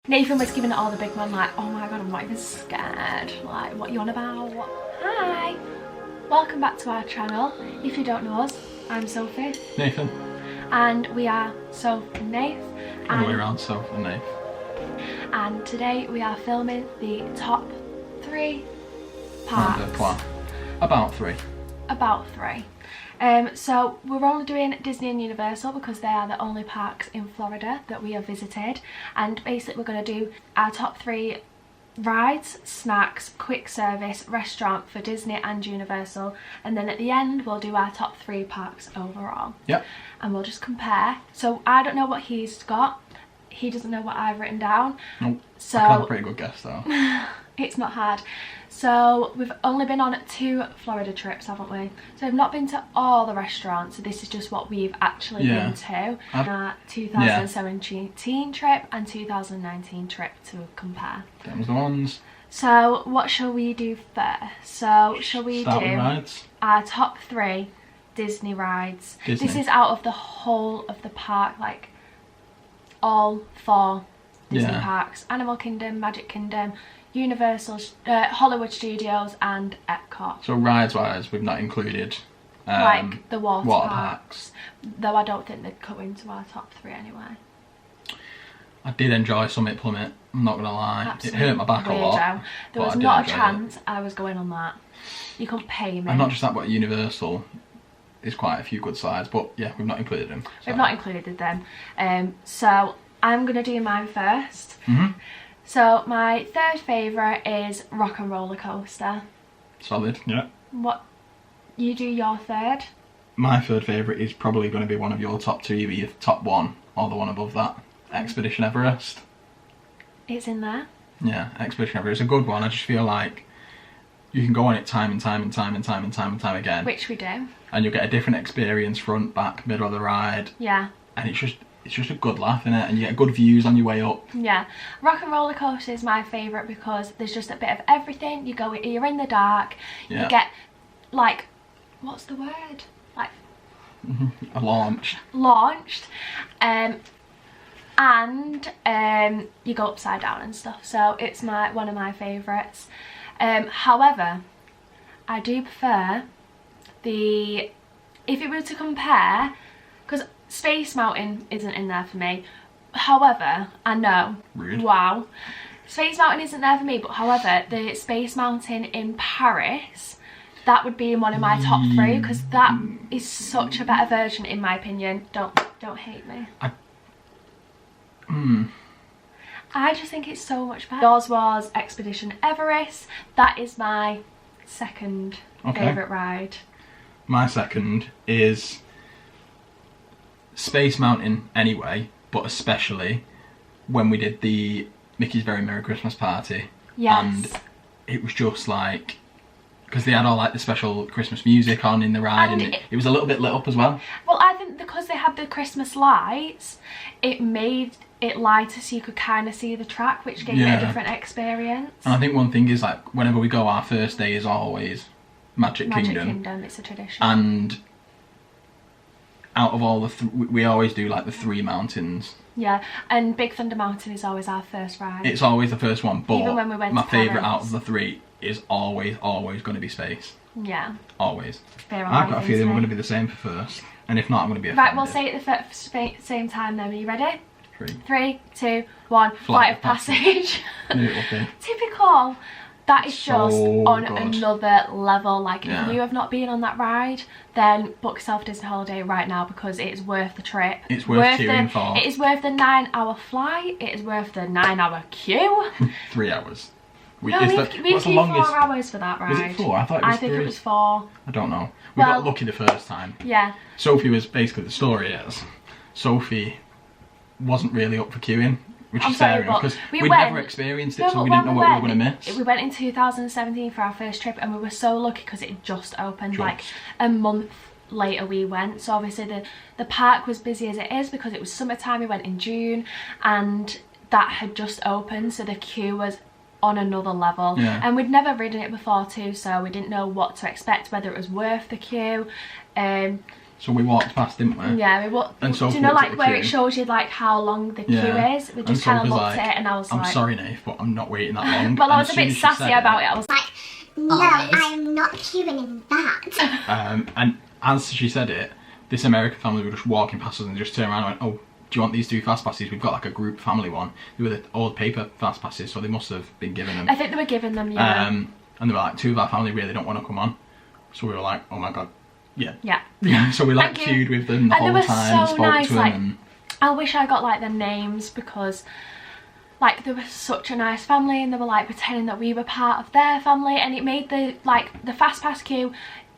Nathan was giving it all the big one, like, oh my god, I'm not even scared. Like, what you on about? What? Hi! Welcome back to our channel. If you don't know us, I'm Sophie. Nathan. And we are Soph and Nath. All the way around, Soph and Nath. And today we are filming the top 3 parks. About 3. About 3. So we're only doing Disney and Universal because they are the only parks in Florida that we have visited, and basically we're going to do our top 3 rides, snacks, quick service, restaurant for Disney and Universal, and then at the end we'll do our top 3 parks overall. Yep. And we'll just compare. So I don't know what he's got, he doesn't know what I've written down. Nope. So I can have a pretty good guess though. It's not hard. So we've only been on 2 Florida trips, haven't we? So we've not been to all the restaurants, so this is just what we've actually been to. Our 2017 trip and 2019 trip to compare. Them the ones. So what shall we do first? So shall we Start do with rides? Our top 3 Disney rides. Disney. This is out of the whole of the park, like all 4 Disney parks. Animal Kingdom, Magic Kingdom, Universal, Hollywood Studios and Epcot. So rides wise, we've not included like the water parks. Though I don't think they'd go into our top 3 anyway. I did enjoy Summit Plummet, I'm not gonna lie. Absolute it hurt my back a lot. There was not a chance I was going on that. You couldn't pay me. And not just that, but Universal is quite a few good sides, but yeah, we've not included them. So. We've not included them. So I'm gonna do mine first. So my 3rd favourite is Rock and Roller Coaster. Solid, yeah. What, you do your 3rd? My 3rd favourite is probably going to be one of your top 2, either your top 1 or the one above that. Expedition Everest. It's in there? Yeah, Expedition Everest is a good one. I just feel like you can go on it time and time again. Which we do. And you'll get a different experience, front, back, middle of the ride. Yeah. And it's just a good laugh, innit? And you get good views on your way up. Yeah, Rock and Roller Coaster is my favourite because there's just a bit of everything. You're in the dark. Yeah. You get, like, what's the word? Like launched. And you go upside down and stuff. So it's one of my favourites. However, I do prefer if it were to compare, because Space Mountain isn't in there for me. However, I know. Rude. Wow. Space Mountain isn't there for me, but however, the Space Mountain in Paris, that would be in one of my top 3 because that is such a better version in my opinion. Don't hate me. I just think it's so much better. Yours was Expedition Everest. That is my 2nd favourite ride. My 2nd is Space Mountain anyway, but especially when we did the Mickey's Very Merry Christmas Party. Yes. And it was just like, because they had all like the special Christmas music on in the ride, and it was a little bit lit up as well. Well, I think because they had the Christmas lights, it made it lighter so you could kind of see the track, which gave it a different experience. And I think one thing is, like, whenever we go, our first day is always Magic Kingdom. It's a tradition. And out of all we always do like the 3 mountains. Yeah, and Big Thunder Mountain is always our first ride. It's always the first one, but even when we went my favourite out of the 3 is always going to be Space. Yeah. Always. I've got a feeling we're going to be the same for first, and if not, I'm going to be offended. Right, we'll say it at the same time then. Are you ready? 3, 2, 1. Flight of Passage. Typical. That is just on another level. Like, if you have not been on that ride, then book yourself a Disney holiday right now because it is worth the trip. It's worth queuing for. It is worth the 9-hour flight. It is worth the 9-hour queue. 3 hours. We queued 4 hours for that ride. Was it 4? I thought it was 3. I think it was 4. I don't know. We got lucky the first time. Yeah. Sophie was basically, the story is, Sophie wasn't really up for queuing. Which is fair enough, because we'd never experienced it, so we didn't know what we were going to miss. We went in 2017 for our first trip, and we were so lucky because it just opened. Like a month later we went. So obviously the park was busy as it is because it was summertime. We went in June, and that had just opened, so the queue was on another level. And we'd never ridden it before too, so we didn't know what to expect, whether it was worth the queue. So we walked past, didn't we? Yeah, we walked. And so do you know like where it shows you like how long the queue is? We just kind of looked at it and I was like... I'm sorry, Nath, but I'm not waiting that long. Well, I was a bit sassy about it. I was like, no, I'm not queuing in that. And as she said it, this American family were just walking past us and just turned around and went, oh, do you want these 2 fast passes? We've got like a group family one. They were the old paper fast passes, so they must have been given them. I think they were giving them, yeah. And they were like, 2 of our family really don't want to come on. So we were like, oh my god, yeah. Yeah. So we like queued with them the whole time and spoke nice, to them. like, and... I wish I got like their names because like they were such a nice family and they were like pretending that we were part of their family, and it made the the fast pass queue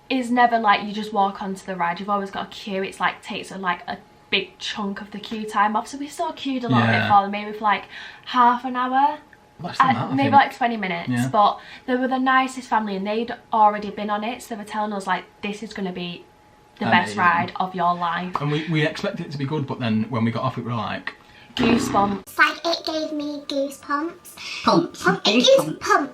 is never like you just walk onto the ride. You've always got a queue. It's like takes a big chunk of the queue time off. So we still queued a little bit for them, maybe for like half an hour. Less than that, maybe like 20 minutes. Yeah. But they were the nicest family and they'd already been on it, so they were telling us like this is going to be the best ride of your life. And we expected it to be good, but then when we got off it we were like... Goosebumps. Like it gave me goosebumps. Goosebumps.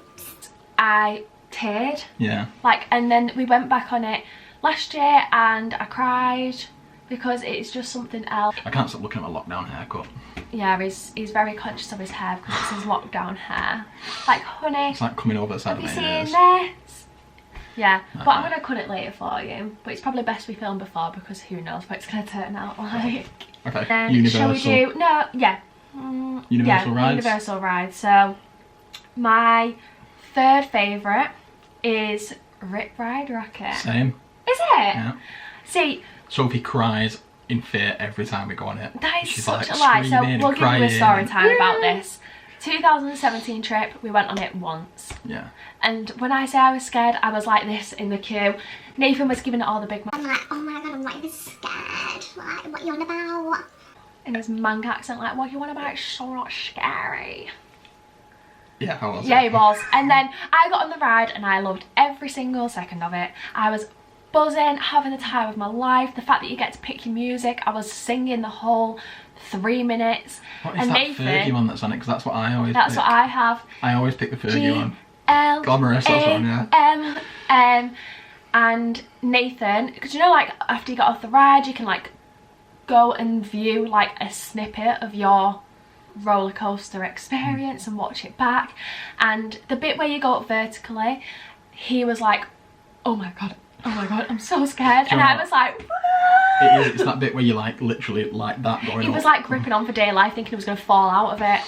I teared. Yeah. Like, and then we went back on it last year and I cried because it's just something else. I can't stop looking at my lockdown haircut. Yeah, he's very conscious of his hair because it's his lockdown hair. Like, honey, it's like coming over the side of my ears. Have you seen this? Yeah, but I'm gonna cut it later for you. But it's probably best we film before because who knows what it's gonna turn out like. Okay. Then Universal. shall we do? No, yeah. Universal rides. Universal rides. So my 3rd favourite is Rip Ride Rocket. Same. Is it? Yeah. See, Sophie cries in fear every time we go on it. that is She's such like a lie. So screaming we'll and give you a story crying. time about this. 2017 trip, we went on it once. Yeah. And when I say I was scared, I was like this in the queue. Nathan was giving it all the big I'm like, oh my god, I'm like this scared. Like, what you on about? in his Manc accent, like, what you want about? It's so not scary. Yeah, I was. Yeah, he was. And then I got on the ride and I loved every single second of it. I was buzzing, having the time of my life. The fact that you get to pick your music, I was singing the whole 3 minutes. What is and that Nathan, Fergie one that's on it? Because that's what I always That's pick. what I have. I always pick the Fergie one. L Glamorous, that's one, yeah. And Nathan, because you know, like after you get off the ride, you can like go and view like a snippet of your roller coaster experience and watch it back. And the bit where you go up vertically, he was like, oh my god, I'm so scared. And I was like, what? It's that bit where you like literally like that going on. He was like gripping on for dear life, thinking he was going to fall out of it.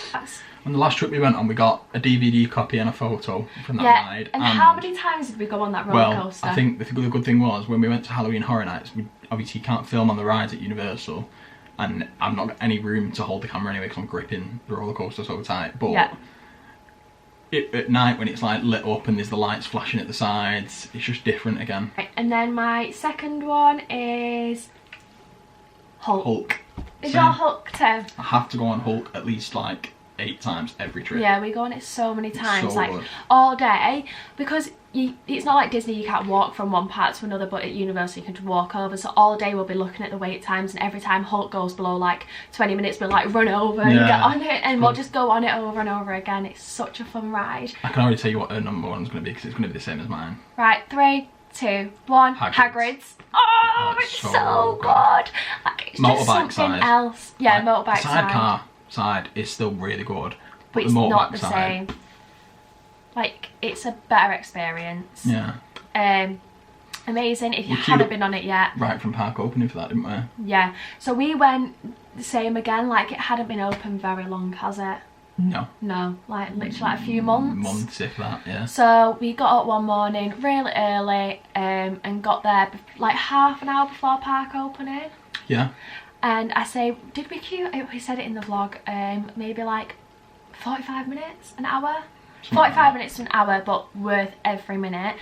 On the last trip we went on, we got a DVD copy and a photo from that ride. And how many times did we go on that roller coaster? I think the good thing was when we went to Halloween Horror Nights, we obviously can't film on the rides at Universal, and I've not got any room to hold the camera anyway because I'm gripping the roller coaster so tight. But at night when it's like lit up and there's the lights flashing at the sides, it's just different again. Right, and then my second one is Hulk. Is your Hulk too? I have to go on Hulk at least like 8 times every trip. Yeah, we go on it so many times, so like good. all day, because it's not like Disney, you can't walk from one part to another, but at Universal you can just walk over. So all day we'll be looking at the wait times, and every time Hulk goes below like 20 minutes we'll like run over and get on it, and we'll just go on it over and over again. It's such a fun ride. I can already tell you what her number one's going to be because it's going to be the same as mine. Right, 3, 2, 1. Hagrid's. Oh, it's so good. Like, it's just something else. Yeah, like, motorbike sidecar side is still really good, but it's not the same. Like, it's a better experience. Yeah. Amazing. If you haven't been on it yet. Right from park opening for that, didn't we? Yeah. So we went the same again. Like, it hadn't been open very long, has it? No. No. Like literally like a few months. Months, if that. Yeah. So we got up one morning really early and got there like half an hour before park opening. Yeah. And I say, did we queue? We said it in the vlog. Maybe like 45 minutes, an hour. 45 minutes to an hour, but worth every minute.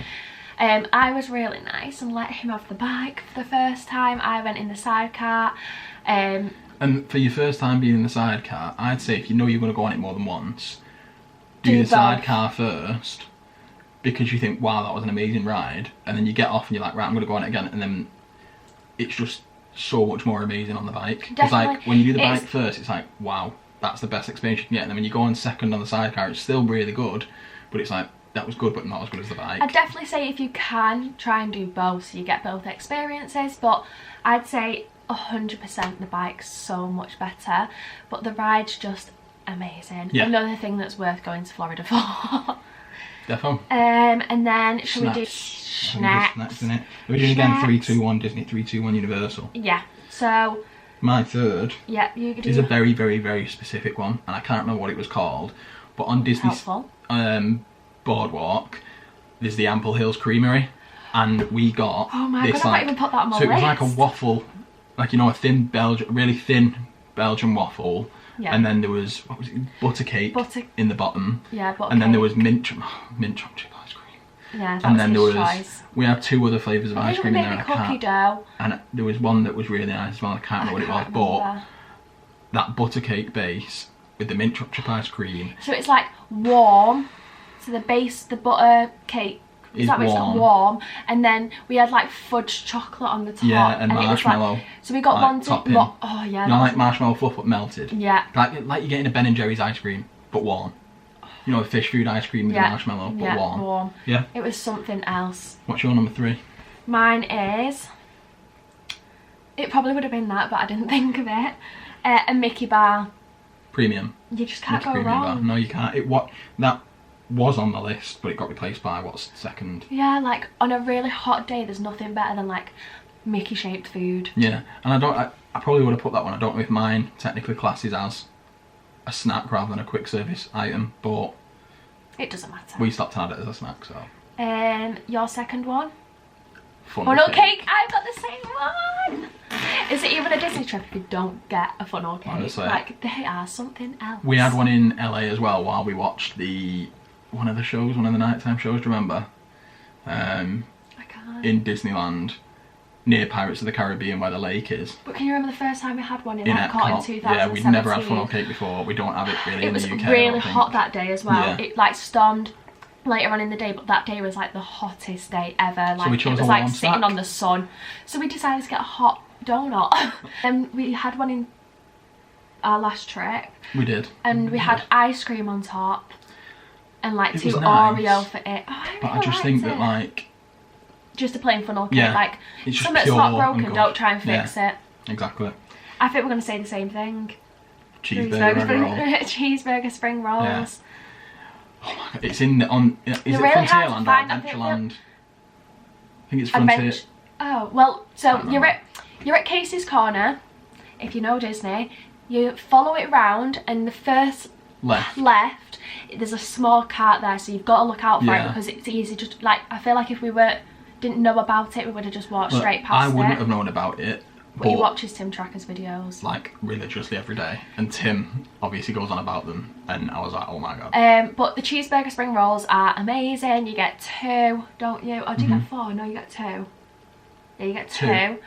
I was really nice and let him have the bike for the first time. I went in the sidecar. And for your first time being in the sidecar, I'd say if you know you're going to go on it more than once, do the sidecar first, because you think, wow, that was an amazing ride, and then you get off and you're like, right, I'm going to go on it again, and then it's just so much more amazing on the bike. Because like when you do the bike first, it's like, wow, that's the best experience you can get, and then when you go on second on the sidecar, it's still really good, but it's like that was good, but not as good as the bike. I'd definitely say if you can, try and do both so you get both experiences, but I'd say 100% the bike's so much better, but the ride's just amazing. Yeah. Another thing that's worth going to Florida for. Defo. And then should we do snacks? snacks? Isn't it? Are we doing again 3, 2, 1 Disney, 3, 2, 1 Universal? Yeah. So my third you could do is a very, very, very specific one, and I can't remember what it was called, but on Disney's boardwalk, there's the Ample Hills Creamery, and we got oh my this god, I like, might even put that on my so it was list. like a waffle, like, you know, a thin really thin Belgian waffle. Yeah. And then there was, what was it, butter cake in the bottom. Yeah, butter And then there cake. was mint chocolate ice cream. Yeah, that and was then his there was, choice. we had 2 other flavours of ice cream in there. Maybe cookie dough. And there was one that was really nice as well, I can't remember what it was, but that butter cake base with the mint chocolate ice cream. So it's like warm, so the base, the butter cake, Is that way it's warm. warm, and then we had like fudge chocolate on the top. Yeah, and it was marshmallow. Like, so we got like, one to, topping. oh yeah. You know, like marshmallow fluff but melted. Yeah. Like you're getting a Ben and Jerry's ice cream, but warm. You know, a fish food ice cream with marshmallow, but warm. Yeah. It was something else. What's your number 3? Mine is, it probably would have been that, but I didn't think of it. A Mickey bar. Premium. You just can't Mickey go Premium wrong. bar. No, you can't. That was on the list, but it got replaced by what's second. Yeah, like on a really hot day, there's nothing better than like Mickey shaped food. Yeah, and I probably would have put that one. I don't know if mine technically classes as a snack rather than a quick service item, but It doesn't matter. we stopped at it as a snack, so. Your second one? Funnel Funnel cake. I've got the same one. Is it even a Disney trip if you don't get a funnel cake? Honestly. Like, they are something else. We had one in LA as well while we watched one of the nighttime shows, do you remember? I can't. In Disneyland, near Pirates of the Caribbean where the lake is. But can you remember the first time we had one in In Epcot in 2017? Yeah, we'd never had funnel cake before. We don't have it really It in was the UK. I really don't think. hot that day as well. Yeah. It like stormed later on in the day, but that day was like the hottest day ever. Like we chose it was a like warm sitting snack. on the sun. So we decided to get a hot donut. And we had one in our last trip. We did. And we had ice cream on top. And like It 2 was nice, Oreo for it. Oh, But I just think that like, just a plain funnel cake, Yeah, like it's just something's pure not and broken, good. don't try and fix it. exactly. I think we're going to say the same thing. Cheeseburger spring, roll. cheeseburger spring rolls. Yeah. Oh my god, it's in on. Is it really hard to Frontierland or find, I think Adventureland? I think it's Frontier. Oh well, so Can't you're at Casey's Corner. If you know Disney, you follow it round, and the first left, there's a small cart there, so you've got to look out for it because it's easy. Just like I feel like if we didn't know about it, we would have just walked straight past I it. wouldn't have known about it. But he watches Tim Tracker's videos. Like religiously every day, and Tim obviously goes on about them, and I was like, oh my god. But the cheeseburger spring rolls are amazing. You get 2, don't you? Or do you get 4? No, you get 2. Yeah, you get 2.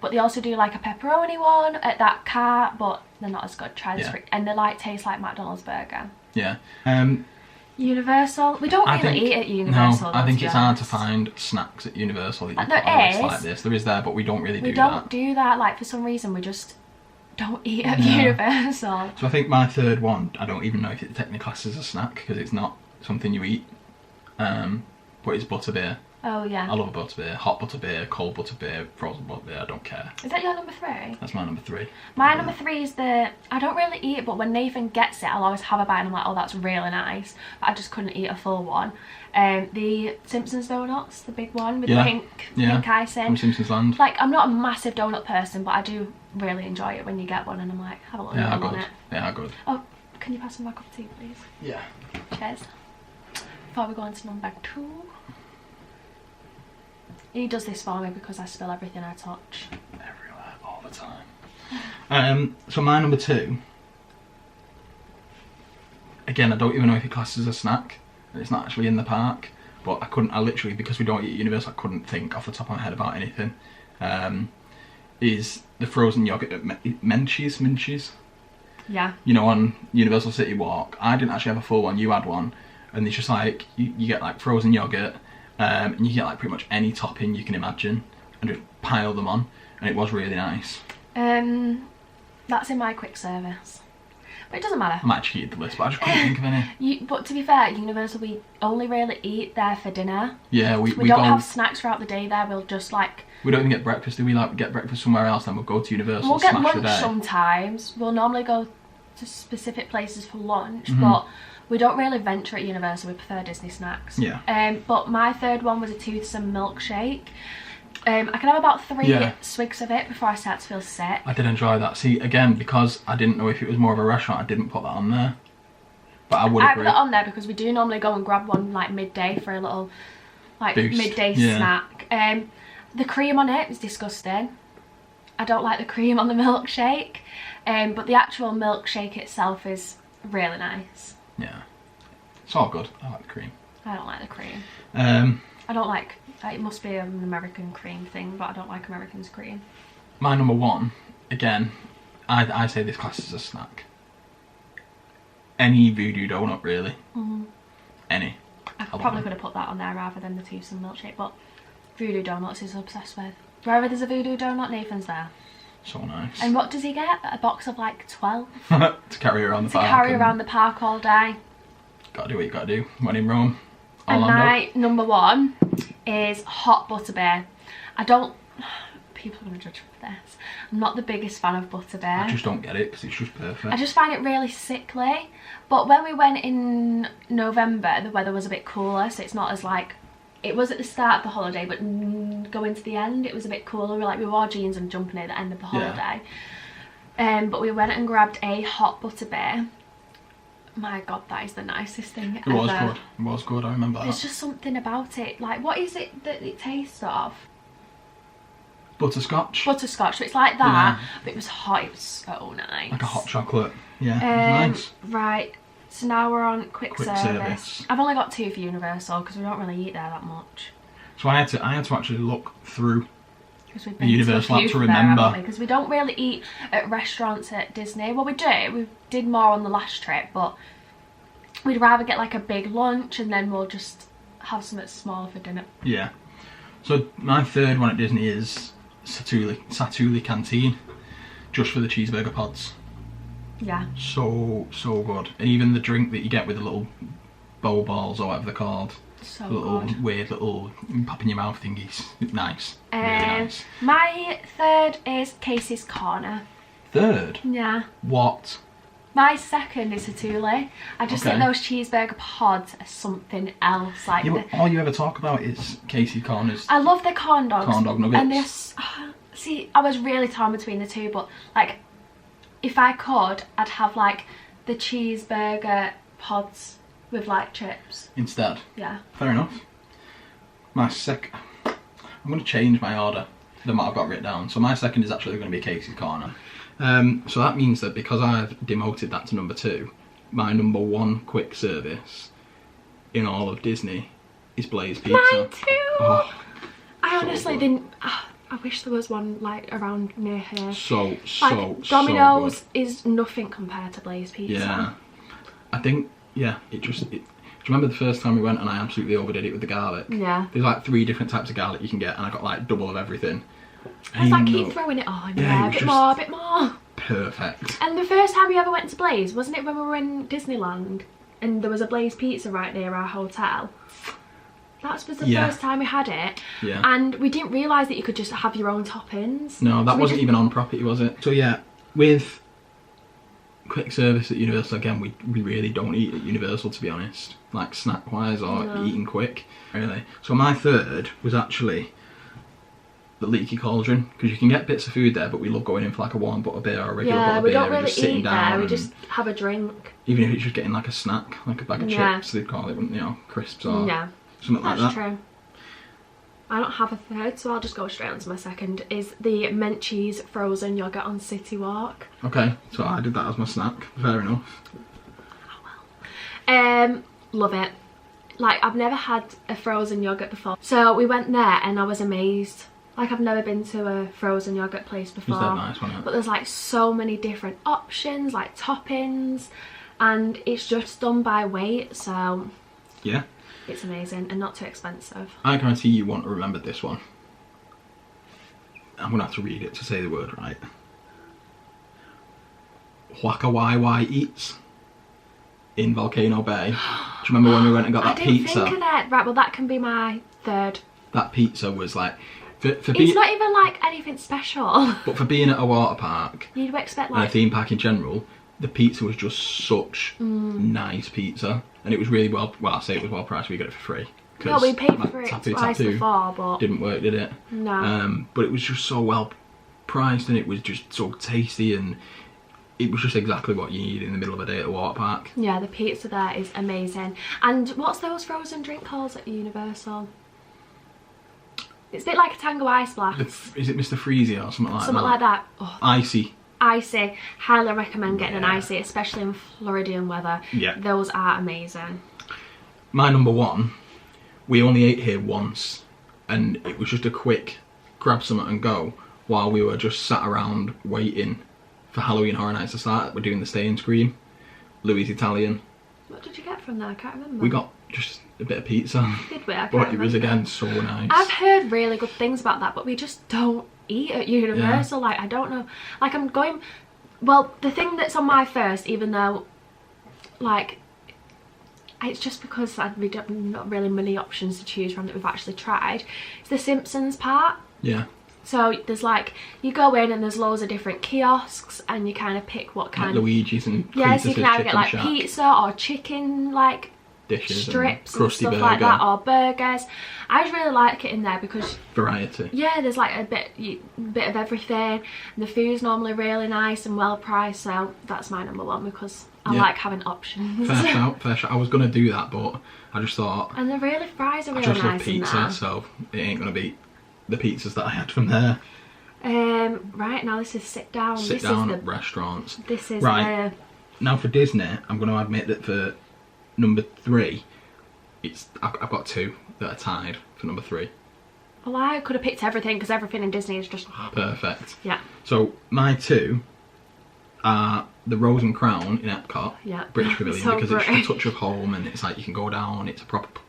But they also do like a pepperoni one at that cart, but they're not as good. Try the spring, and they like taste like McDonald's burger. Yeah. Universal. We don't really eat at Universal. No, I think it's hard to find snacks at Universal that you There put on a list is. like this. There is there, but we don't really do that. We don't do that. Like for some reason, we just don't eat at Universal. So I think my third one, I don't even know if it technically classes as a snack because it's not something you eat. But it's butterbeer. Oh yeah. I love butterbeer. Hot butterbeer, cold butterbeer, frozen butterbeer. I don't care. Is that your number 3? That's my number 3. My number 3 is I don't really eat it, but when Nathan gets it, I'll always have a bite and I'm like, oh, that's really nice. But I just couldn't eat a full one. The Simpsons donuts, the big one with the pink icing. From Simpsons Land. Like, I'm not a massive donut person, but I do really enjoy it when you get one and I'm like, have a little Yeah, nibble on good. it. Yeah, good. Oh, can you pass me my cup of tea, please? Yeah. Cheers. Before we go on to number 2. He does this for me because I spill everything I touch. Everywhere, all the time. So my number 2. Again, I don't even know if it classes as a snack. It's not actually in the park, but I literally, because we don't eat at Universal, I couldn't think off the top of my head about anything. Is the frozen yogurt at Menchie's? Yeah. You know, on Universal City Walk. I didn't actually have a full one, you had one. And it's just like, you get like frozen yogurt, and you get like pretty much any topping you can imagine, and just pile them on, and it was really nice. That's in my quick service. But it doesn't matter. I might have cheated the list, but I just couldn't think of any. But to be fair, at Universal we only really eat there for dinner. Yeah, we don't have snacks throughout the day there. We'll just like... We don't even get breakfast, do we? Like, get breakfast somewhere else, then we'll go to Universal, we'll get smash lunch the day. sometimes. We'll normally go to specific places for lunch, but we don't really venture at Universal. We prefer Disney snacks. Yeah. But my third one was a toothsome milkshake. I can have about 3 swigs of it before I start to feel sick. I did enjoy that. See, again, because I didn't know if it was more of a restaurant, I didn't put that on there. But I would agree. I put it on there because we do normally go and grab one like midday for a little like boost. Midday snack. The cream on it is disgusting. I don't like the cream on the milkshake. But the actual milkshake itself is really nice. Yeah. It's all good. I like the cream. I don't like the cream. I don't like... It must be an American cream thing, but I don't like American's cream. My number one, again, I say this class is a snack. Any voodoo donut, really. Any. I probably could have put that on there rather than the toothsome milkshake, but voodoo donuts is obsessed with. Wherever there's a voodoo donut, Nathan's there. So nice. And what does he get? A box of like 12? To carry around the park. To carry around the park all day. Gotta do what you gotta do when in Rome. And Orlando. my number one is hot butterbeer. I don't... People are going to judge me for this. I'm not the biggest fan of butterbeer. I just don't get it because it's just perfect. I just find it really sickly. But when we went in November, the weather was a bit cooler, so it's not as like... It was at the start of the holiday, but going to the end, it was a bit cooler. We wore jeans and jumper near the end of the holiday. But we went and grabbed a hot butterbeer. My god, that is the nicest thing ever. It was good. It was good, I remember that. There's just something about it. Like, what is it that it tastes of? Butterscotch. Butterscotch. So it's like that, but it was hot. It was so nice. Like a hot chocolate. Yeah, it was nice. Right. So now we're on quick service. I've only got 2 for Universal because we don't really eat there that much. So I had to actually look through the Universal app to remember. Because we don't really eat at restaurants at Disney. Well, we do. We did more on the last trip, but we'd rather get like a big lunch and then we'll just have something smaller for dinner. Yeah. So my third one at Disney is Satuli Canteen, just for the cheeseburger pods. Yeah. So good. And even the drink that you get with the little bowl balls or whatever they're called. So little good. Weird little pop in your mouth thingies. Nice. Really nice. My third is Casey's Corner. Third? Yeah. What? My second is Satuli. I just think those cheeseburger pods are something else. Like all you ever talk about is Casey's Corners. I love the corn dogs. Corn dog nuggets. And this, see, I was really torn between the two, but like, if I could, I'd have like the cheeseburger pods with like chips instead. Yeah. Fair enough. I'm going to change my order than what I've got written down. So my second is actually going to be Casey's Corner. So that means that because I've demoted that to number 2, my number 1 quick service in all of Disney is Blaze Pizza. Mine too. Oh, I honestly didn't. I wish there was one like around near here. Domino's is nothing compared to Blaze Pizza. Yeah. I think do you remember the first time we went and I absolutely overdid it with the garlic? Yeah. There's like 3 different types of garlic you can get and I got like double of everything. I was like, keep throwing it on. Yeah, a bit more. Perfect. And the first time we ever went to Blaze, wasn't it when we were in Disneyland and there was a Blaze Pizza right near our hotel? That was the first time we had it. Yeah. And we didn't realise that you could just have your own toppings. No, that wasn't even on property, was it? So yeah, with quick service at Universal, again, we really don't eat at Universal, to be honest. Like snack-wise or eating quick, really. So my third was actually the Leaky Cauldron, because you can get bits of food there, but we love going in for like a warm butterbeer or a regular butterbeer. Yeah, we don't and really just sitting eat down there, we just have a drink. Even if it's just getting like a snack, like a bag of chips, they'd call it, wouldn't they, or crisps or something like that. That's true. I don't have a third, so I'll just go straight on to my second, is the mint cheese frozen yoghurt on City Walk. Okay, so I did that as my snack, fair enough. Oh well. Love it. Like, I've never had a frozen yoghurt before. So we went there and I was amazed. Like, I've never been to a frozen yoghurt place before. It's that nice, wasn't it? But there's like so many different options, like toppings, and it's just done by weight, so yeah, it's amazing and not too expensive. I guarantee you won't remember this one. I'm gonna have to read it to say the word right. xoxo Eats in Volcano Bay. Do you remember when we went and got that pizza? I didn't think of that. Right, well that can be my third. That pizza was like, it's not even like anything special. But for being at a water park, you'd expect and a like theme park in general, the pizza was just such nice pizza, and it was really well. Well, I say it was well priced. We got it for free. No, we paid for it twice before, but didn't work, did it? No. But it was just so well priced, and it was just so tasty, and it was just exactly what you need in the middle of a day at a water park. Yeah, the pizza there is amazing. And what's those frozen drink calls at Universal? It's a bit like a Tango Ice Blast. Is it Mr. Freezy or something like that? Something like that. Oh. Icy. Icy. Highly recommend getting an icy, especially in Floridian weather. Yeah. Those are amazing. My number one, we only ate here once, and it was just a quick grab something and go while we were just sat around waiting for Halloween Horror Nights to start. We're doing the stay and scream. Louis Italian. What did you get from there? I can't remember. We got just a bit of pizza. Did we? I can't but remember. it was again so nice. I've heard really good things about that, but we just don't eat at Universal. Yeah. Like, I don't know. Like, I'm going... Well, the thing that's on my first, even though, like, it's just because we don't not really many options to choose from that we've actually tried, it's the Simpsons part. Yeah. So there's like, you go in and there's loads of different kiosks and you kind of pick what kind like Luigi's and yeah, so you can either get like shack. pizza or chicken like dishes, strips and stuff burger. like that, or burgers. I just really like it in there because variety. Yeah, there's like a bit of everything. And the food's normally really nice and well priced, so that's my number one because I like having options. Fair shout, fair shout. I was gonna do that, but I just thought. And the fries are really I just nice love pizza, in there. so it ain't gonna beat the pizzas that I had from there. Right, now this is sit down. Sit down at restaurants. This is right. Now for Disney, I'm going to admit that for number 3, I've got 2 that are tied for number 3. Well, I could have picked everything because everything in Disney is just perfect. Yeah. So my 2 are the Rose and Crown in Epcot, British Pavilion, so because it's a touch of home and it's like you can go down. It's a proper.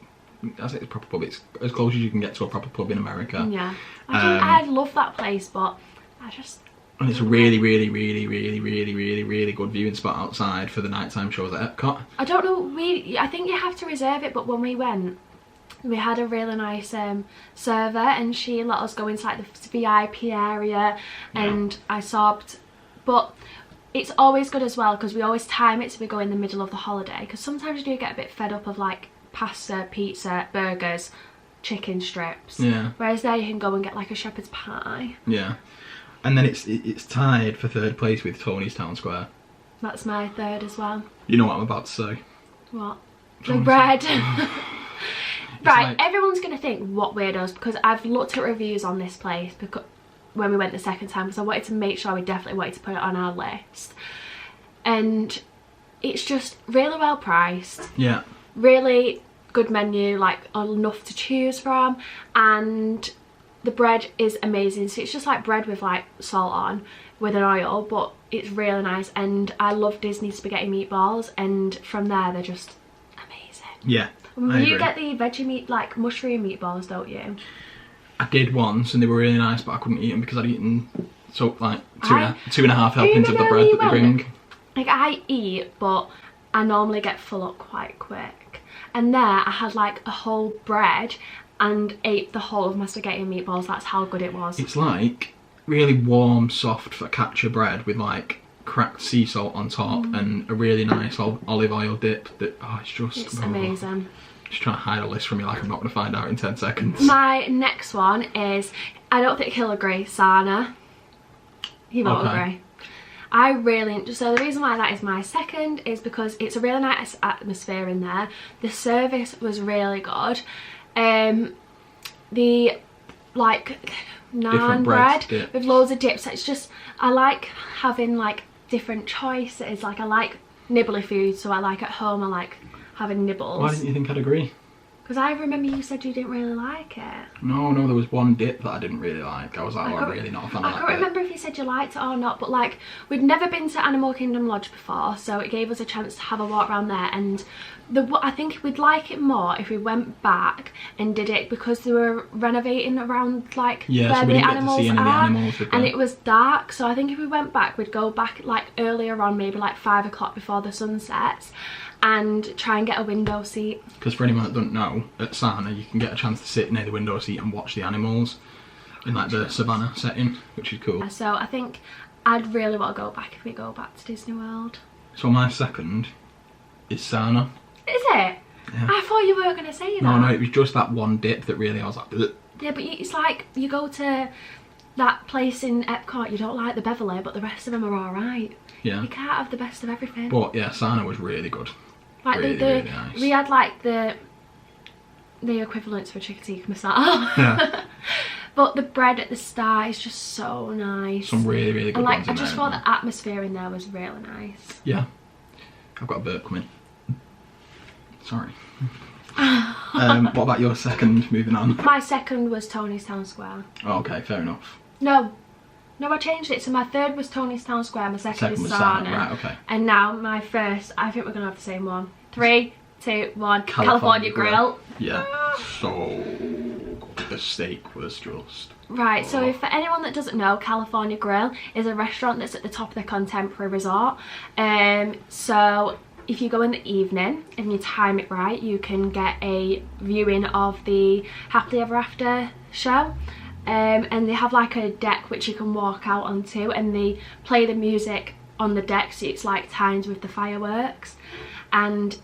I say it's a proper pub. It's as close as you can get to a proper pub in America. Yeah. I love that place, but I just. And it's a really, really, really, really, really, really, really good viewing spot outside for the nighttime shows at Epcot. I don't know. I think you have to reserve it, but when we went, we had a really nice server, and she let us go into like the VIP area, and I sobbed. But it's always good as well because we always time it so we go in the middle of the holiday. Because sometimes you do get a bit fed up of like pasta, pizza, burgers, chicken strips. Yeah. Whereas there you can go and get like a shepherd's pie. Yeah. And then it's tied for 3rd place with Tony's Town Square. That's my 3rd as well. You know what I'm about to say. What? Tony's the bread. Right, like... everyone's going to think what weirdos because I've looked at reviews on this place because when we went the second time because I wanted to make sure we definitely wanted to put it on our list. And it's just really well priced. Yeah. Really good menu, like enough to choose from, and the bread is amazing. So it's just like bread with like salt on with an oil, but it's really nice. And I love Disney spaghetti meatballs, and from there they're just amazing. Yeah, You get the veggie meat, like mushroom meatballs, don't you? I did once and they were really nice, but I couldn't eat them because I'd eaten so like two and a half helpings of the bread that they bring. Like I eat, but I normally get full up quite quick. And there I had like a whole bread and ate the whole of my spaghetti and meatballs. That's how good it was. It's like really warm, soft focaccia bread with like cracked sea salt on top and a really nice olive oil dip. It's amazing. Just trying to hide a list from you like I'm not going to find out in 10 seconds. My next one is, I don't think he'll agree, Sana. He won't agree. So the reason why that is my 2nd is because it's a really nice atmosphere in there. The service was really good. The like naan bread with loads of dips. It's just, I like having like different choices. Like I like nibbly food, so I like at home I like having nibbles. Why didn't you think I'd agree? Because I remember you said you didn't really like it. No, there was one dip that I didn't really like. I was like, I'm really not a fan of that. I can't remember if you said you liked it or not, but like, we'd never been to Animal Kingdom Lodge before, so it gave us a chance to have a walk around there, and I think we'd like it more if we went back and did it, because they were renovating around like where so the animals are, and it was dark, so I think if we went back, we'd go back like earlier on, maybe like 5 o'clock before the sun sets, and try and get a window seat. Because for anyone that doesn't know, at Sana you can get a chance to sit near the window seat and watch the animals in like the savannah setting, which is cool. So I think I'd really want to go back if we go back to Disney World. So my second is Sana. Is it? Yeah. I thought you weren't going to say that. No, it was just that one dip that really I was like, ugh. Yeah, but it's like you go to that place in Epcot, you don't like the Beverly, but the rest of them are alright. Yeah. You can't have the best of everything. But yeah, Sana was really good. Like really nice. We had like the equivalent for a chicken tikka masala. Yeah. But the bread at the start is just so nice. Some really good and like ones I in just there, thought the atmosphere in there was really nice. Yeah. I've got a burp coming. Sorry. What about your second, moving on? My second was Tony's Town Square. Oh, okay, fair enough. No, I changed it. So my third was Tony's Town Square, my second is was Sana. Right, okay. And now my first, I think we're going to have the same one. 3, 2, 1, California Grill. Yeah, so good. The steak was just... Right, so for anyone that doesn't know, California Grill is a restaurant that's at the top of the Contemporary Resort. So if you go in the evening and you time it right, you can get a viewing of the Happily Ever After show. And they have like a deck which you can walk out onto, and they play the music on the deck, so it's like timed with the fireworks. And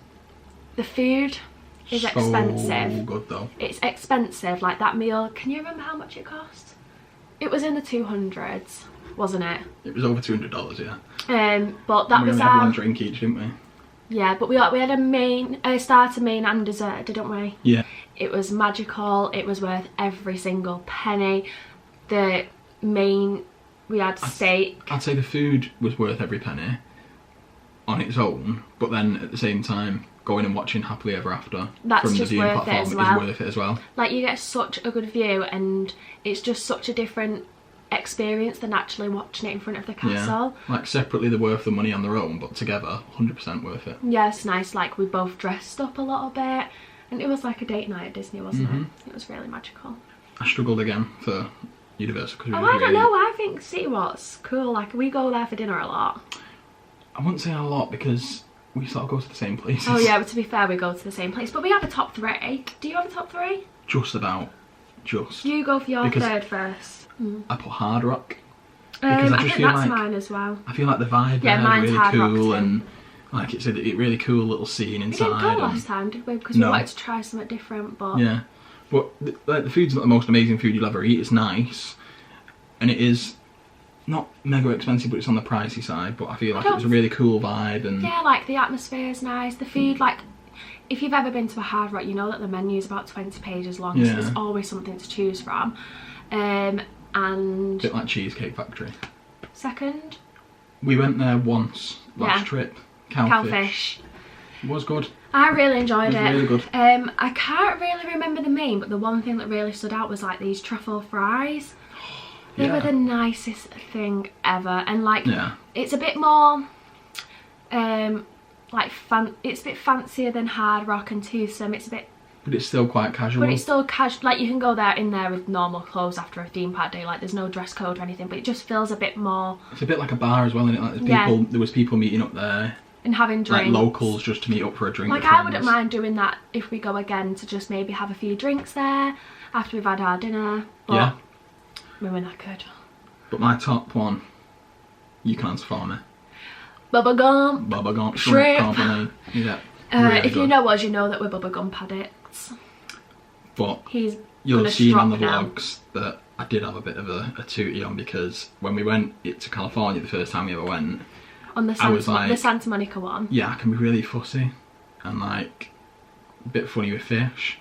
the food is expensive. So good though. It's expensive, like that meal. Can you remember how much it cost? It was in the 200s, wasn't it? It was over $200, yeah. But that was we only had one drink each, didn't we? Yeah, but we had a starter, main and dessert, didn't we? Yeah. It was magical. It was worth every single penny. The main, we had steak. I'd say the food was worth every penny on its own, but then at the same time, going and watching Happily Ever After from the viewing platform is worth it as well. Like, you get such a good view, and it's just such a different experience than actually watching it in front of the castle. Yeah. Like, separately they're worth the money on their own, but together 100% worth it. Yeah, it's nice. Like, we both dressed up a little bit, and it was like a date night at Disney, wasn't it? It was really magical. I struggled again for Universal because I don't know, I think City Walk's cool. Like, we go there for dinner a lot. I wouldn't say a lot because we sort of go to the same places. Oh yeah, but to be fair, we go to the same place. But we have a top 3. Do you have a top 3? Just about. Just. You go for your third first. I put Hard Rock. Because I think that's mine as well. I feel like the vibe there is really cool, and like it's a really cool little scene inside. We didn't go last time, did we? Because we wanted to try something different, but... Yeah. But the food's not the most amazing food you'll ever eat. It's nice. And it is not mega expensive, but it's on the pricey side. But I feel like it was a really cool vibe. And yeah, like the atmosphere is nice. The food, like, if you've ever been to a Hard Rock, you know that the menu is about 20 pages long, so there's always something to choose from. And a bit like Cheesecake Factory. Second? We went there once last trip. Cowfish. It was good. I really enjoyed it. It was really good. I can't really remember the name, but the one thing that really stood out was like these truffle fries. They were the nicest thing ever, and like it's a bit more like it's a bit fancier than Hard Rock and Toothsome. It's a bit, but it's still quite casual. But it's still casual. Like, you can go in there with normal clothes after a theme park day. Like, there's no dress code or anything, but it just feels a bit more. It's a bit like a bar as well, isn't it? Like, there's people, there was people meeting up there and having drinks. Like locals just to meet up for a drink. Like, I wouldn't mind doing that if we go again, to just maybe have a few drinks there after we've had our dinner. But we were knackered. But my top one, you can answer for me. Bubblegum. Shrimp company. Yeah. Really if you know us, you know that we're bubblegum addicts. But you'll have seen on the vlogs that I did have a bit of a tootie on, because when we went to California the first time we ever went, on the Santa Monica one. Yeah, I can be really fussy and like a bit funny with fish.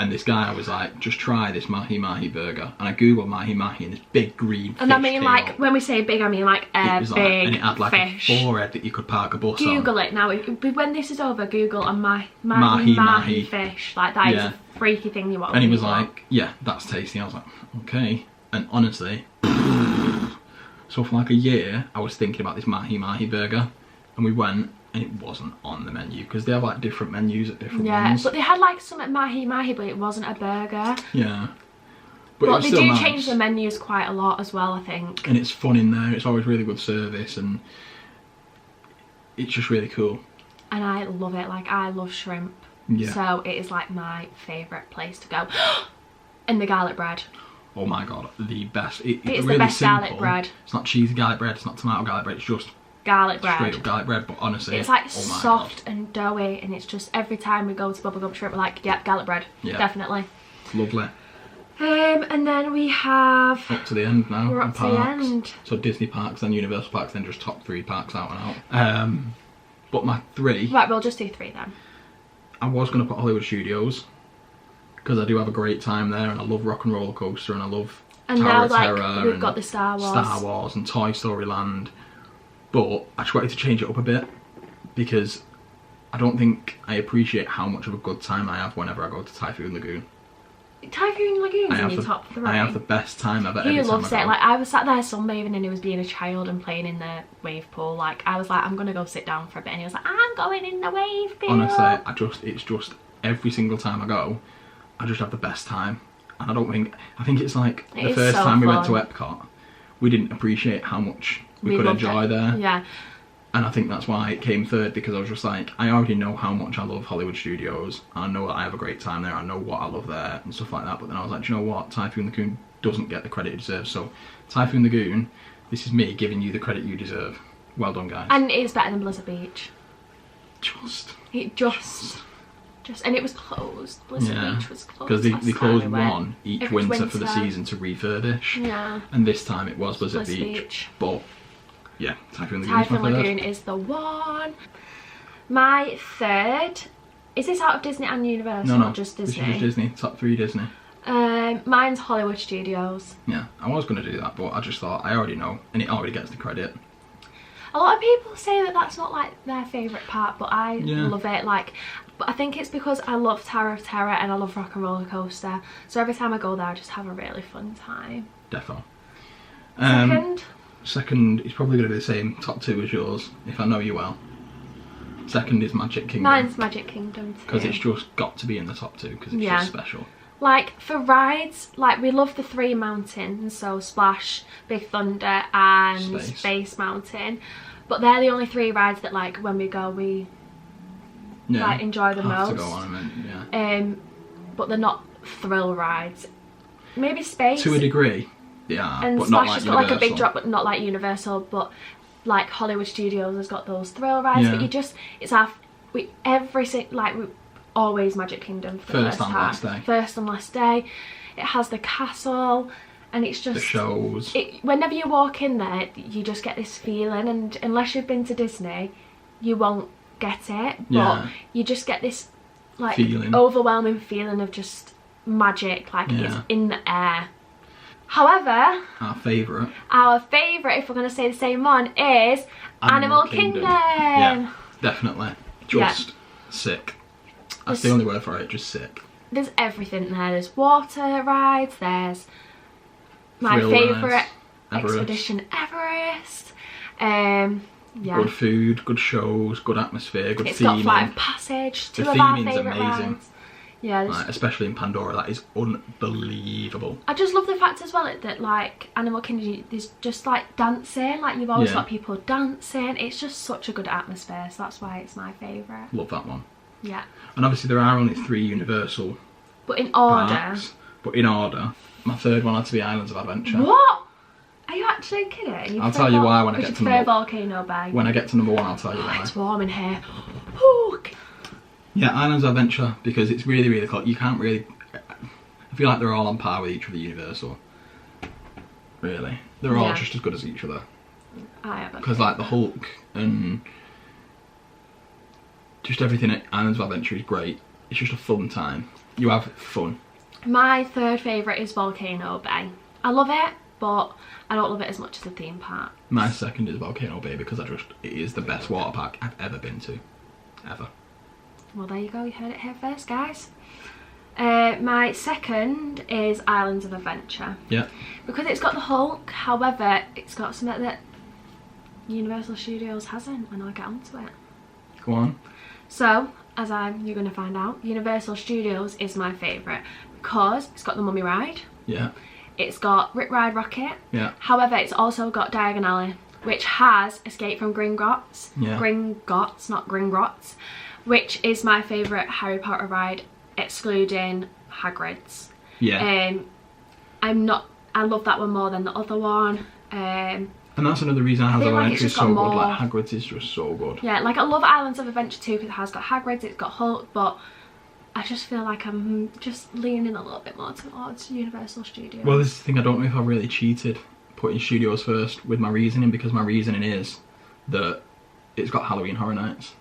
And this guy was like, just try this mahi mahi burger. And I googled mahi mahi and this big green fish And I mean, came like, up. when we say big, I mean like a big and it had like fish. a forehead that you could park a bus on. Google it now. When this is over, Google a mahi fish. Like, that is a freaky thing you want. And he was like, yeah, that's tasty. I was like, okay. And honestly, so for like a year, I was thinking about this mahi mahi burger. And we went, and it wasn't on the menu because they have like different menus at different ones. But they had like some at mahi mahi, but it wasn't a burger. Yeah. But they do change the menus quite a lot as well, I think. And it's fun in there. It's always really good service, and it's just really cool. And I love it. Like, I love shrimp. Yeah. So it is like my favourite place to go. And the garlic bread. Oh my god, the best. It's really the best simple. garlic bread. It's not cheesy garlic bread. It's not tomato garlic bread. It's just garlic bread. Straight up garlic bread. But honestly, it's like oh my soft god. and doughy, and it's just every time we go to Bubblegum Shrimp, we're like, yeah, garlic bread. Yeah. Definitely. Lovely. And then we have up to the end now. We're up to the end. So Disney parks, then Universal parks, then just top 3 parks out and out. But my 3. Right, we'll just do 3 then. I was going to put Hollywood Studios because I do have a great time there, and I love Rock and Roller Coaster, and I love Tower of Terror, we've got the Star Wars and Toy Story Land. But I just wanted to change it up a bit because I don't think I appreciate how much of a good time I have whenever I go to Typhoon Lagoon. Typhoon Lagoon's in your top 3. I have the best time ever. He loves it. Like, I was sat there sunbathing and he was being a child and playing in the wave pool. Like, I was like, I'm gonna go sit down for a bit, and he was like, I'm going in the wave pool. Honestly, it's just every single time I go, I just have the best time. And I think it's like the first time we went to Epcot, we didn't appreciate how much we could enjoy there. Yeah. And I think that's why it came third, because I was just like, I already know how much I love Hollywood Studios. I know that I have a great time there. I know what I love there and stuff like that. But then I was like, do you know what? Typhoon Lagoon doesn't get the credit it deserves. So Typhoon Lagoon, this is me giving you the credit you deserve. Well done, guys. And it's better than Blizzard Beach. And it was closed. Blizzard Beach was closed. Because they closed one each winter for the season to refurbish. Yeah. And this time it was Blizzard Beach. But yeah, Typhoon Lagoon is the one. My 3rd, is this out of Disney and Universal? No, or just Disney? This is just Disney. Top 3 Disney. Mine's Hollywood Studios. Yeah, I was going to do that, but I just thought I already know, and it already gets the credit. A lot of people say that that's not like their favourite part, but I love it. Like, but I think it's because I love Tower of Terror and I love Rock and Roller Coaster. So every time I go there, I just have a really fun time. Defo. Second is probably going to be the same top 2 as yours, if I know you well. Second is Magic Kingdom. Mine's Magic Kingdom too. Because it's just got to be in the top 2, because it's just special. Like, for rides, like, we love the 3 mountains, so Splash, Big Thunder and Space Mountain. But they're the only 3 rides that, like, when we go, we like enjoy the most. To go on, but they're not thrill rides. Maybe Space. To a degry. Yeah, and but Splash not like has got like a big drop, but not like Universal. But like Hollywood Studios has got those thrill rides. But you just, it's we always Magic Kingdom for the first time. First and last day. It has the castle, and it's just the shows. Whenever you walk in there, you just get this feeling, and unless you've been to Disney, you won't get it. But you just get this like overwhelming feeling of just magic, like it's in the air. However, our favourite, if we're going to say the same one, is Animal Kingdom. Yeah, definitely. Just sick. That's the only word for it, just sick. There's everything there. There's water rides, there's my favourite, Expedition Everest. Good food, good shows, good atmosphere, good theming. It's got Flight of Passage, 2 of our favourite rides. Yeah, like, especially in Pandora, that is unbelievable. I just love the fact as well that like Animal Kingdom, there's just like dancing, like you've always got people dancing. It's just such a good atmosphere, so that's why it's my favourite. Love that one. Yeah. And obviously there are only 3 Universal but in order. Parks, but in order, my 3rd one had to be Islands of Adventure. What? Are you actually kidding? I'll tell you why when I get to number 1. Volcano Bay. When I get to number 1, I'll tell you why. It's warm in here. Ooh. Yeah, Islands of Adventure, because it's really, really cool. You can't really... I feel like they're all on par with each other, Universal. Really. They're all just as good as each other. Because like the Hulk and just everything at Islands of Adventure is great. It's just a fun time. You have fun. My third favourite is Volcano Bay. I love it, but I don't love it as much as the theme park. My second is Volcano Bay because it is the best water park I've ever been to. Ever. Well, there you go, you heard it here first, guys. My second is Islands of Adventure. Yeah. Because it's got the Hulk, however, it's got something that Universal Studios hasn't, and I'll get onto it. Go on. So, you're going to find out, Universal Studios is my favourite because it's got the Mummy Ride. Yeah. It's got Rip Ride Rocket. Yeah. However, it's also got Diagon Alley, which has Escape from Gringotts. Yeah. Gringotts, not Gringotts, which is my favourite Harry Potter ride, excluding Hagrid's. Yeah. I love that one more than the other one. And that's another reason Islands of Adventure is so good. Like, Hagrid's is just so good. Yeah, like I love Islands of Adventure too because it has got Hagrid's, it's got Hulk, but I just feel like I'm just leaning a little bit more towards Universal Studios. Well, this is the thing, I don't know if I really cheated putting Studios first with my reasoning, because my reasoning is that it's got Halloween Horror Nights.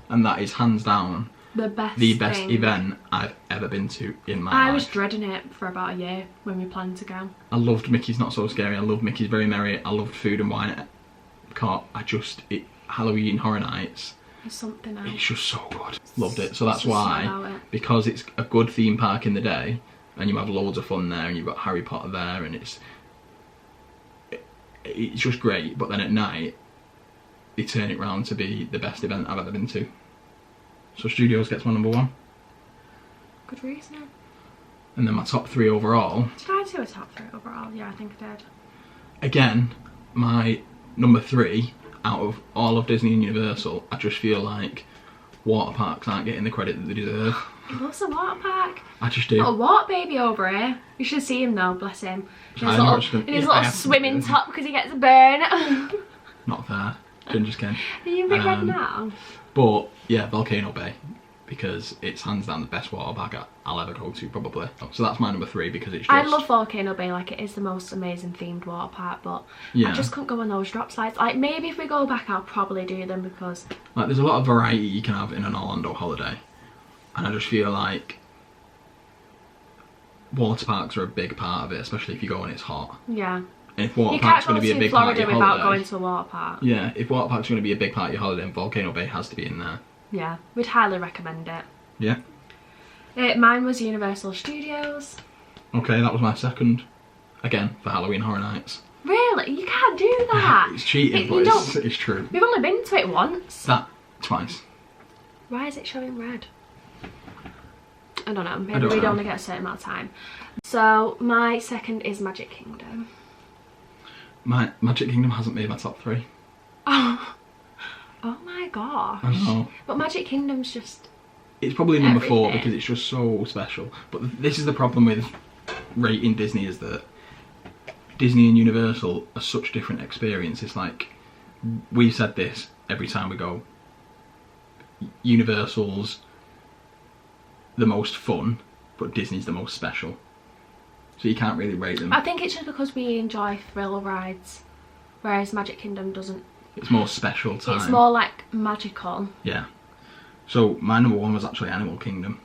And that is hands down the best event I've ever been to in my life. I was dreading it for about a year when we planned to go. I loved Mickey's Not So Scary, I loved Mickey's Very Merry, I loved Food and Wine. Halloween Horror Nights, it's something else. it's just so good. Loved it. So that's why, because it's a good theme park in the day, and you have loads of fun there, and you've got Harry Potter there, and it's just great. But then at night, they turn it round to be the best event I've ever been to. So Studios gets my number one. Good reason. And then my top three overall. Did I do a top three overall? Yeah, I think I did. Again, my number three out of all of Disney and Universal, I just feel like water parks aren't getting the credit that they deserve. He loves a water park. I just do. Not a water baby over here. You should see him though, bless him. In his little swimming top because he gets a burn. Not fair. Ginger's Ken. Are you a bit red now? But yeah, Volcano Bay, because it's hands down the best water park I'll ever go to, probably. So that's my number three, because it's just... I love Volcano Bay, like it is the most amazing themed water park, but yeah. I just couldn't go on those drop slides. Like maybe if we go back I'll probably do them, because... Like there's a lot of variety you can have in an Orlando holiday, and I just feel like water parks are a big part of it, especially if you go and it's hot. Yeah. And if water park's going to be a big part of your holiday... without going to a water park. Yeah, if water park's going to be a big part of your holiday, then Volcano Bay has to be in there. Yeah, we'd highly recommend it. Yeah. Mine was Universal Studios. Okay, that was my second. Again, for Halloween Horror Nights. Really? You can't do that. It's cheating, but it's true. We've only been to it once. That, twice. Why is it showing red? I don't know, maybe we'd only get a certain amount of time. So, my second is Magic Kingdom. My Magic Kingdom hasn't made my top three. Oh my gosh. I know. But Magic Kingdom's just... It's probably number four because it's just so special. But this is the problem with rating Disney, is that Disney and Universal are such different experiences. Like, we've said this every time we go. Universal's the most fun, but Disney's the most special. So you can't really rate them. I think it's just because we enjoy thrill rides, whereas Magic Kingdom doesn't. It's more special time. It's more like magical. Yeah. So my number one was actually Animal Kingdom,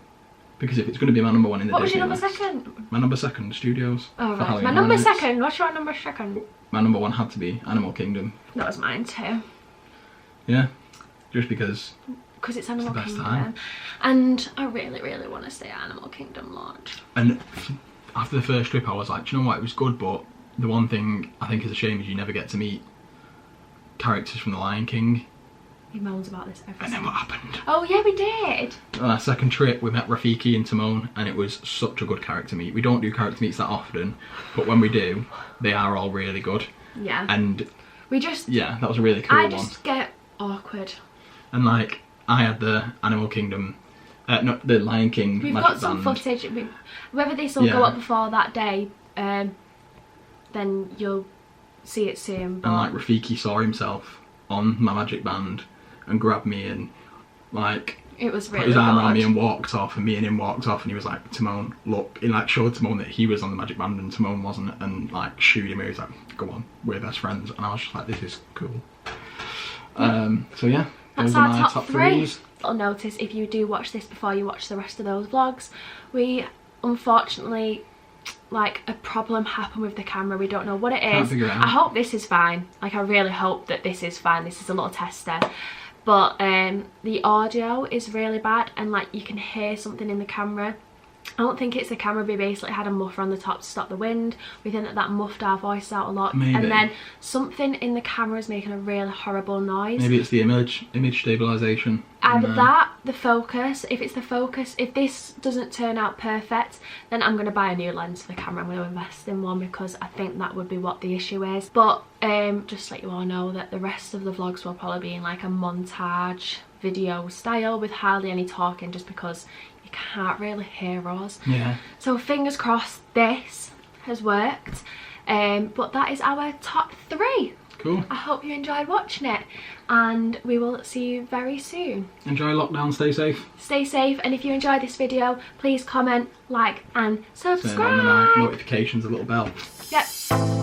because if it's going to be my number one in the Disney What was your list, number second? My number second, Studios. Oh right. My number second. What's your number second? My number one had to be Animal Kingdom. That was mine too. Yeah. Just because. Because it's Animal Kingdom. Time. And I really, really want to stay at Animal Kingdom launch. And after the first trip I was like, do you know what, it was good, but the one thing I think is a shame is you never get to meet characters from The Lion King. He moans about this every And then what happened? Oh yeah, we did! On our second trip we met Rafiki and Timon, and it was such a good character meet. We don't do character meets that often, but when we do, they are all really good. Yeah. And we just... yeah, that was a really cool one. I just get awkward. And like, I had the Animal Kingdom, not the Lion King We've magic got some band. footage. Whether this will go up before that day, then you'll see it soon. But... And like Rafiki saw himself on my magic band and grabbed me and like it was really put his arm good. around me and walked off, and me and him walked off, and he was like, Timon, look, he like showed Timon that he was on the magic band and Timon wasn't, and like shooed him. He was like, go on, we're best friends. And I was just like, this is cool. So yeah, that's those are our my top top three. threes. Little notice, if you do watch this before you watch the rest of those vlogs, we unfortunately, like, a problem happened with the camera. We don't know what it Can't is. figure it out. I hope this is fine. Like, I really hope that this is fine. This is a little tester. But the audio is really bad, and like you can hear something in the camera. I don't think it's the camera. We basically had a muffler on the top to stop the wind. We think that that muffed our voices out a lot. Maybe. And then something in the camera is making a really horrible noise. Maybe it's the image stabilization. Either that, the focus. If it's the focus, if this doesn't turn out perfect, then I'm going to buy a new lens for the camera. I'm going to invest in one, because I think that would be what the issue is. But just to let you all know that the rest of the vlogs will probably be in like a montage video style with hardly any talking, just because you can't really hear us. Yeah. So fingers crossed this has worked. But that is our top 3. Cool. I hope you enjoyed watching it, and we will see you very soon. Enjoy lockdown, stay safe. Stay safe, and if you enjoyed this video, please comment, like and Turn on the subscribe. notifications, a little bell. Yep.